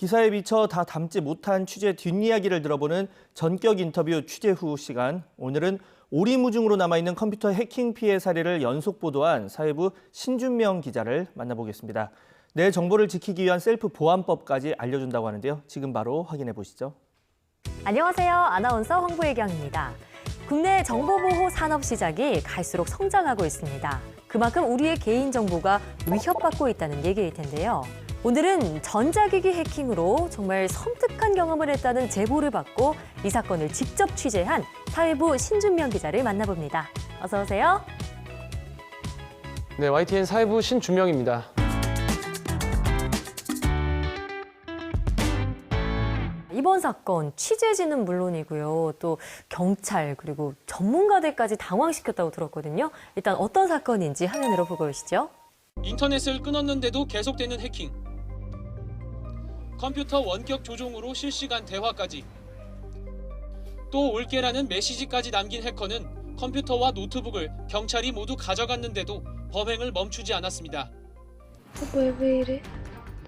기사에 비쳐 다 담지 못한 취재 뒷이야기를 들어보는 전격 인터뷰 취재 후 시간. 오늘은 오리무중으로 남아있는 컴퓨터 해킹 피해 사례를 연속 보도한 사회부 신준명 기자를 만나보겠습니다. 내 정보를 지키기 위한 셀프 보안법까지 알려준다고 하는데요. 지금 바로 확인해 보시죠. 안녕하세요. 아나운서 황보혜경입니다. 국내 정보보호 산업 시장이 갈수록 성장하고 있습니다. 그만큼 우리의 개인정보가 위협받고 있다는 얘기일 텐데요. 오늘은 전자기기 해킹으로 정말 섬뜩한 경험을 했다는 제보를 받고 이 사건을 직접 취재한 사회부 신준명 기자를 만나봅니다. 어서 오세요. 네, YTN 사회부 신준명입니다. 이번 사건 취재진은 물론이고요. 또 경찰 그리고 전문가들까지 당황시켰다고 들었거든요. 일단 어떤 사건인지 화면으로 보고 오시죠. 인터넷을 끊었는데도 계속되는 해킹. 컴퓨터 원격 조종으로 실시간 대화까지. 또 올게라는 메시지까지 남긴 해커는 컴퓨터와 노트북을 경찰이 모두 가져갔는데도 범행을 멈추지 않았습니다. 왜 이래?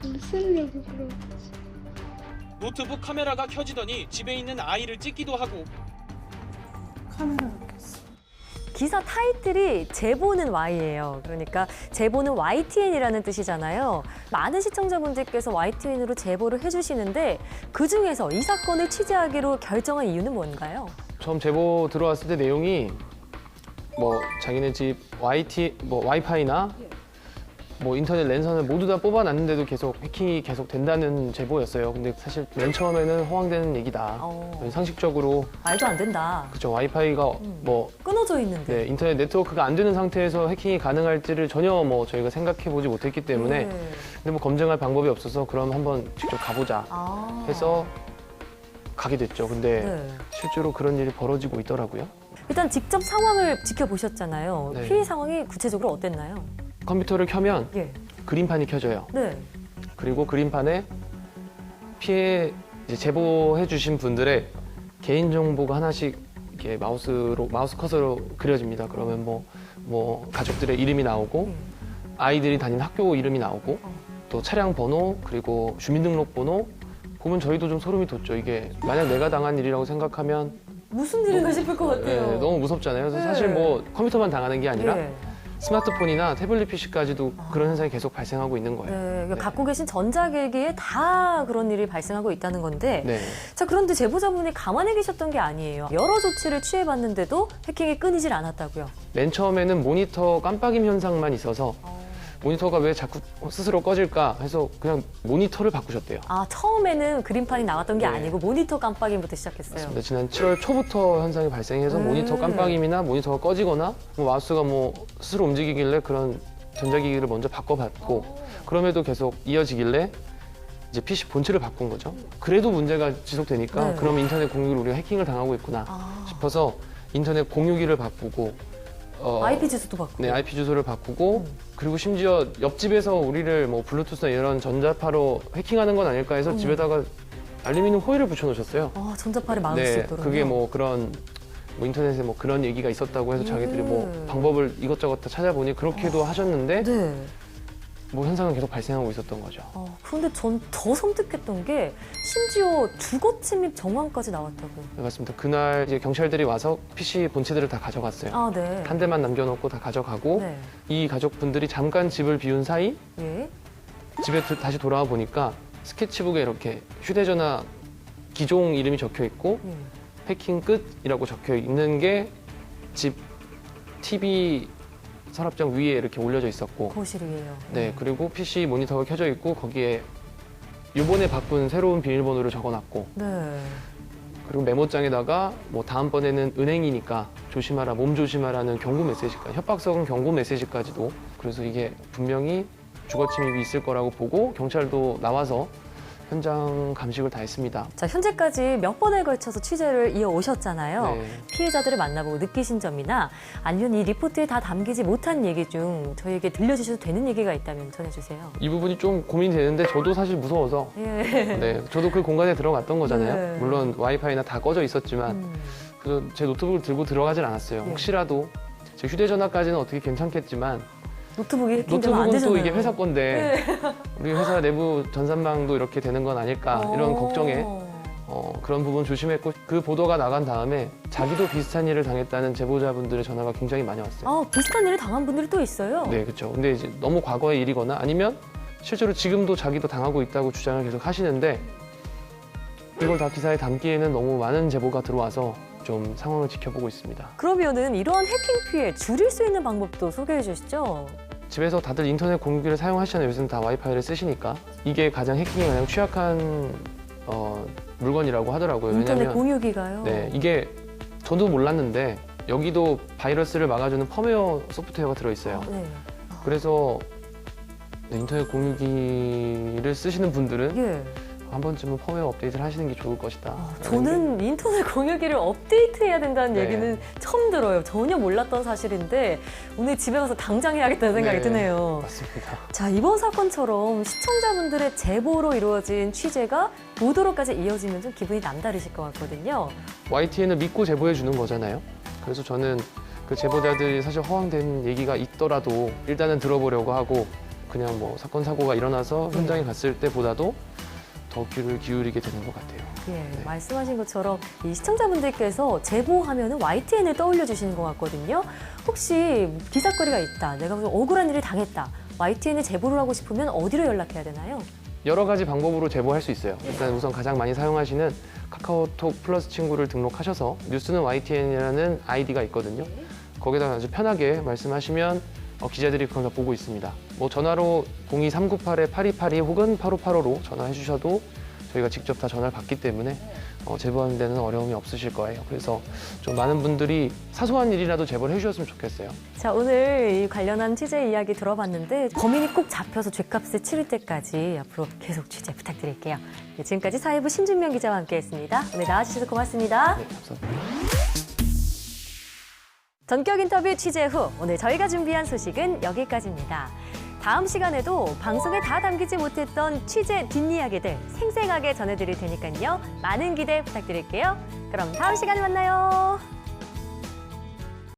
돈 쓰려고 그러지. 노트북 카메라가 켜지더니 집에 있는 아이를 찍기도 하고 기사 타이틀이 제보는 Y예요. 그러니까 제보는 YTN이라는 뜻이잖아요. 많은 시청자분들께서 YTN으로 제보를 해주시는데 그중에서 이 사건을 취재하기로 결정한 이유는 뭔가요? 처음 제보 들어왔을 때 내용이 자기네 집 와이파이나 인터넷 랜선을 모두 다 뽑아놨는데도 계속 해킹이 계속 된다는 제보였어요. 근데 사실 맨 처음에는 허황되는 얘기다. 상식적으로 말도 안 된다. 그죠, 와이파이가 끊어져 있는데. 네, 인터넷 네트워크가 안 되는 상태에서 해킹이 가능할지를 전혀 저희가 생각해보지 못했기 때문에 근데 검증할 방법이 없어서 그럼 한번 직접 가보자 해서 가게 됐죠. 근데 실제로 그런 일이 벌어지고 있더라고요. 일단 직접 상황을 지켜보셨잖아요. 네. 피해 상황이 구체적으로 어땠나요? 컴퓨터를 켜면 예. 그림판이 켜져요. 네. 그리고 그림판에 피해 제보해 주신 분들의 개인정보가 하나씩 이렇게 마우스 커서로 그려집니다. 그러면 가족들의 이름이 나오고 아이들이 다니는 학교 이름이 나오고 또 차량 번호 그리고 주민등록번호 보면 저희도 좀 소름이 돋죠. 이게 만약 내가 당한 일이라고 생각하면 무슨 일인가 싶을 것 같아요. 너무 무섭잖아요. 그래서 사실 컴퓨터만 당하는 게 아니라 예. 스마트폰이나 태블릿 PC까지도 그런 현상이 계속 발생하고 있는 거예요. 네, 갖고 계신 전자기기에 다 그런 일이 발생하고 있다는 건데 네. 자, 그런데 제보자분이 가만히 계셨던 게 아니에요. 여러 조치를 취해봤는데도 해킹이 끊이질 않았다고요. 맨 처음에는 모니터 깜빡임 현상만 있어서 모니터가 왜 자꾸 스스로 꺼질까 해서 그냥 모니터를 바꾸셨대요. 아, 처음에는 그림판이 나왔던 게 네. 아니고 모니터 깜빡임부터 시작했어요. 맞습니다. 지난 7월 초부터 현상이 발생해서 모니터 깜빡임이나 모니터가 꺼지거나 마우스가 스스로 움직이길래 그런 전자기기를 먼저 바꿔봤고 그럼에도 계속 이어지길래 이제 PC 본체를 바꾼 거죠. 그래도 문제가 지속되니까 그럼 인터넷 공유기를 우리가 해킹을 당하고 있구나 싶어서 인터넷 공유기를 바꾸고 IP 주소도 바꾸고. 네, IP 주소를 바꾸고 그리고 심지어 옆집에서 우리를 블루투스나 이런 전자파로 해킹하는 건 아닐까 해서 집에다가 알루미늄 호일을 붙여놓으셨어요. 아, 전자파를 막을 수 있도록. 그게 그런 인터넷에 그런 얘기가 있었다고 해서 자기들이 방법을 이것저것 다 찾아보니 그렇게도 하셨는데 네. 현상은 계속 발생하고 있었던 거죠. 그런데 전 더 섬뜩했던 게 심지어 주거 침입 정황까지 나왔다고요. 네, 맞습니다. 그날 이제 경찰들이 와서 PC 본체들을 다 가져갔어요. 아, 네. 한 대만 남겨놓고 다 가져가고 네. 이 가족분들이 잠깐 집을 비운 사이 예. 집에 다시 돌아와 보니까 스케치북에 이렇게 휴대전화 기종 이름이 적혀 있고 해킹 끝이라고 적혀 있는 게 집 TV 서랍장 위에 이렇게 올려져 있었고 거실이에요. 네, 그리고 PC 모니터가 켜져 있고 거기에 이번에 바꾼 새로운 비밀번호를 적어놨고 네. 그리고 메모장에다가 다음번에는 은행이니까 조심하라, 몸 조심하라는 경고 메시지까지, 협박 섞은 경고 메시지까지도. 그래서 이게 분명히 주거 침입이 있을 거라고 보고 경찰도 나와서 현장 감식을 다 했습니다. 자, 현재까지 몇 번에 걸쳐서 취재를 이어오셨잖아요. 네. 피해자들을 만나보고 느끼신 점이나 아니면 이 리포트에 다 담기지 못한 얘기 중 저희에게 들려주셔도 되는 얘기가 있다면 전해주세요. 이 부분이 좀 고민이 되는데 저도 사실 무서워서 네, 저도 그 공간에 들어갔던 거잖아요. 네. 물론 와이파이나 다 꺼져 있었지만 그래서 제 노트북을 들고 들어가진 않았어요. 혹시라도 제 휴대전화까지는 어떻게 괜찮겠지만 노트북이 해킹되면 안 노트북은 되잖아요. 또 이게 회사 건데 네. 우리 회사 내부 전산망도 이렇게 되는 건 아닐까 이런 걱정에 그런 부분 조심했고 그 보도가 나간 다음에 자기도 비슷한 일을 당했다는 제보자분들의 전화가 굉장히 많이 왔어요. 아, 비슷한 일을 당한 분들이 또 있어요? 네, 그렇죠. 근데 이제 너무 과거의 일이거나 아니면 실제로 지금도 자기도 당하고 있다고 주장을 계속 하시는데 이걸 다 기사에 담기에는 너무 많은 제보가 들어와서 좀 상황을 지켜보고 있습니다. 그러면은 이러한 해킹 피해 줄일 수 있는 방법도 소개해 주시죠. 집에서 다들 인터넷 공유기를 사용하시잖아요. 요새는 다 와이파이를 쓰시니까 이게 가장 해킹에 가장 취약한 물건이라고 하더라고요. 인터넷 왜냐면 공유기가요. 네, 이게 저도 몰랐는데 여기도 바이러스를 막아주는 펌웨어 소프트웨어가 들어있어요. 네. 그래서 네, 인터넷 공유기를 쓰시는 분들은 예. 한 번쯤은 펌웨어 업데이트를 하시는 게 좋을 것이다. 저는 인터넷 공유기를 업데이트해야 된다는 네. 얘기는 처음 들어요. 전혀 몰랐던 사실인데 오늘 집에 가서 당장 해야겠다는 생각이 네. 드네요. 맞습니다. 자, 이번 사건처럼 시청자분들의 제보로 이루어진 취재가 보도로까지 이어지면 좀 기분이 남다르실 것 같거든요. YTN을 믿고 제보해 주는 거잖아요. 그래서 저는 그 제보자들이 사실 허황된 얘기가 있더라도 일단은 들어보려고 하고 그냥 뭐 사건 사고가 일어나서 현장에 갔을 때보다도 더 귀를 기울이게 되는 것 같아요. 예, 네. 말씀하신 것처럼 이 시청자분들께서 제보하면은 YTN을 떠올려 주시는 것 같거든요. 혹시 기사거리가 있다, 내가 무슨 억울한 일을 당했다, YTN에 제보를 하고 싶으면 어디로 연락해야 되나요? 여러 가지 방법으로 제보할 수 있어요. 일단 우선 가장 많이 사용하시는 카카오톡 플러스 친구를 등록하셔서 뉴스는 YTN이라는 아이디가 있거든요. 거기다가 아주 편하게 말씀하시면 기자들이 그걸 다 보고 있습니다. 뭐 전화로 02398-8282 혹은 8585로 전화해 주셔도 저희가 직접 다 전화를 받기 때문에 제보하는 데는 어려움이 없으실 거예요. 그래서 좀 많은 분들이 사소한 일이라도 제보를 해주셨으면 좋겠어요. 자, 오늘 이 관련한 취재 이야기 들어봤는데 범인이 꼭 잡혀서 죗값을 치를 때까지 앞으로 계속 취재 부탁드릴게요. 네, 지금까지 사회부 신준명 기자와 함께했습니다. 오늘 나와주셔서 고맙습니다. 네, 감사합니다. 전격 인터뷰 취재 후 오늘 저희가 준비한 소식은 여기까지입니다. 다음 시간에도 방송에 다 담기지 못했던 취재 뒷이야기들 생생하게 전해드릴 테니까요. 많은 기대 부탁드릴게요. 그럼 다음 시간에 만나요.